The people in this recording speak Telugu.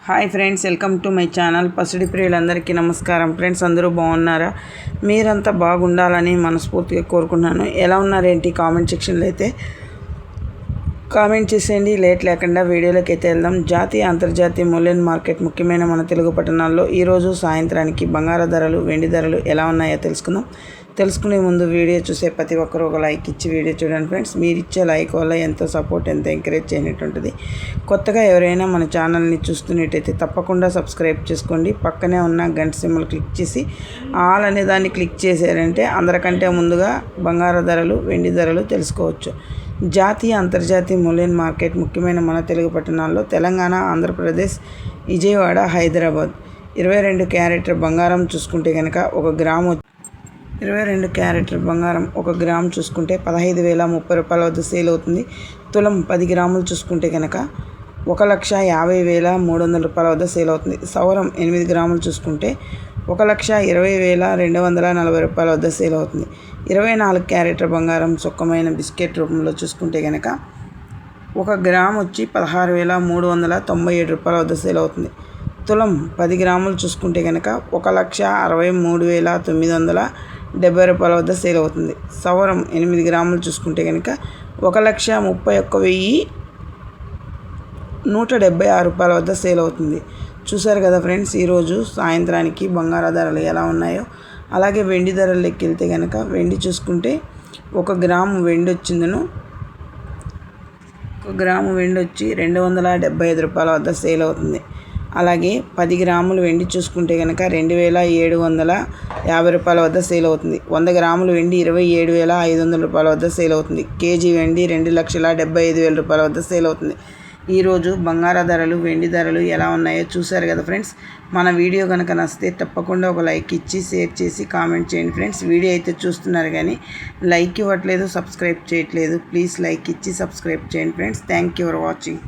Hi friends, welcome to my channel. పసిడి ప్రియులందరికీ నమస్కారం. ఫ్రెండ్స్, అందరూ బాగున్నారా? మీరంతా బాగుండాలని మనస్ఫూర్తిగా కోరుకున్నాను. ఎలా ఉన్నారేంటి కామెంట్ సెక్షన్లో అయితే కామెంట్ చేసేయండి. లేట్ లేకుండా వీడియోలోకి అయితే వెళ్దాం. జాతీయ అంతర్జాతీయ మూల్యం మార్కెట్ ముఖ్యమైన మన తెలుగు పట్టణాల్లో ఈరోజు సాయంత్రానికి బంగారు ధరలు, వెండి ధరలు ఎలా ఉన్నాయో తెలుసుకునే ముందు వీడియో చూసే ప్రతి ఒక్కరూ ఒక లైక్ ఇచ్చి వీడియో చూడండి ఫ్రెండ్స్. మీరు ఇచ్చే లైక్ వల్ల ఎంతో సపోర్ట్, ఎంతో ఎంకరేజ్ చేయనటువంటిది. కొత్తగా ఎవరైనా మన ఛానల్ని చూస్తున్నట్టయితే తప్పకుండా సబ్స్క్రైబ్ చేసుకోండి. పక్కనే ఉన్న గంట సింబల్ క్లిక్ చేసి ఆల్ అనే దాన్ని క్లిక్ చేశారంటే అందరికంటే ముందుగా బంగారు ధరలు, వెండి ధరలు తెలుసుకోవచ్చు. జాతీయ అంతర్జాతీయ మూల్యం మార్కెట్ ముఖ్యమైన మన తెలుగు పట్టణాల్లో తెలంగాణ, ఆంధ్రప్రదేశ్, విజయవాడ, హైదరాబాద్. 22 క్యారెట్ల బంగారం చూసుకుంటే కనుక 22 క్యారెట్ల బంగారం 1 గ్రాము చూసుకుంటే 15,030 రూపాయల వద్ద సేల్ అవుతుంది. తులం 10 గ్రాములు చూసుకుంటే కనుక 1,50,300 రూపాయల వద్ద సేల్ అవుతుంది. సవరం 8 గ్రాములు చూసుకుంటే 1,20,240 రూపాయల వద్ద సేల్ అవుతుంది. 24 క్యారెట్ల బంగారం సుక్కమైన బిస్కెట్ రూపంలో చూసుకుంటే కనుక 1 గ్రాము వచ్చి 16,397 రూపాయల వద్ద సేల్ అవుతుంది. తులం 10 గ్రాములు చూసుకుంటే కనుక 1,63,970 రూపాయల వద్ద సేల్ అవుతుంది. సవరం 8 గ్రాములు చూసుకుంటే కనుక 1,31,176 రూపాయల వద్ద సేల్ అవుతుంది. చూసారు కదా ఫ్రెండ్స్, ఈరోజు సాయంత్రానికి బంగారు ధరలు ఎలా ఉన్నాయో. అలాగే వెండి ధరలు వెళ్తే కనుక వెండి చూసుకుంటే 1 గ్రాము వెండి వచ్చిందను 1 గ్రాము వెండి వచ్చి 275 రూపాయల వద్ద సేల్ అవుతుంది. అలాగే 10 గ్రాములు వెండి చూసుకుంటే కనుక 2,750 రూపాయల వద్ద సేల్ అవుతుంది. 100 గ్రాములు వెండి 27,500 రూపాయల వద్ద సేల్ అవుతుంది. కేజీ వెండి 2,75,000 రూపాయల వద్ద సేల్ అవుతుంది. ఈరోజు బంగారు ధరలు, వెండి ధరలు ఎలా ఉన్నాయో చూశారు కదా ఫ్రెండ్స్. మన వీడియో కనుక నచ్చితే తప్పకుండా ఒక లైక్ ఇచ్చి షేర్ చేసి కామెంట్ చేయండి ఫ్రెండ్స్. వీడియో అయితే చూస్తున్నారు కానీ లైక్ ఇవ్వట్లేదు, సబ్స్క్రైబ్ చేయట్లేదు. ప్లీజ్ లైక్ ఇచ్చి సబ్స్క్రైబ్ చేయండి friends. Thank you for watching.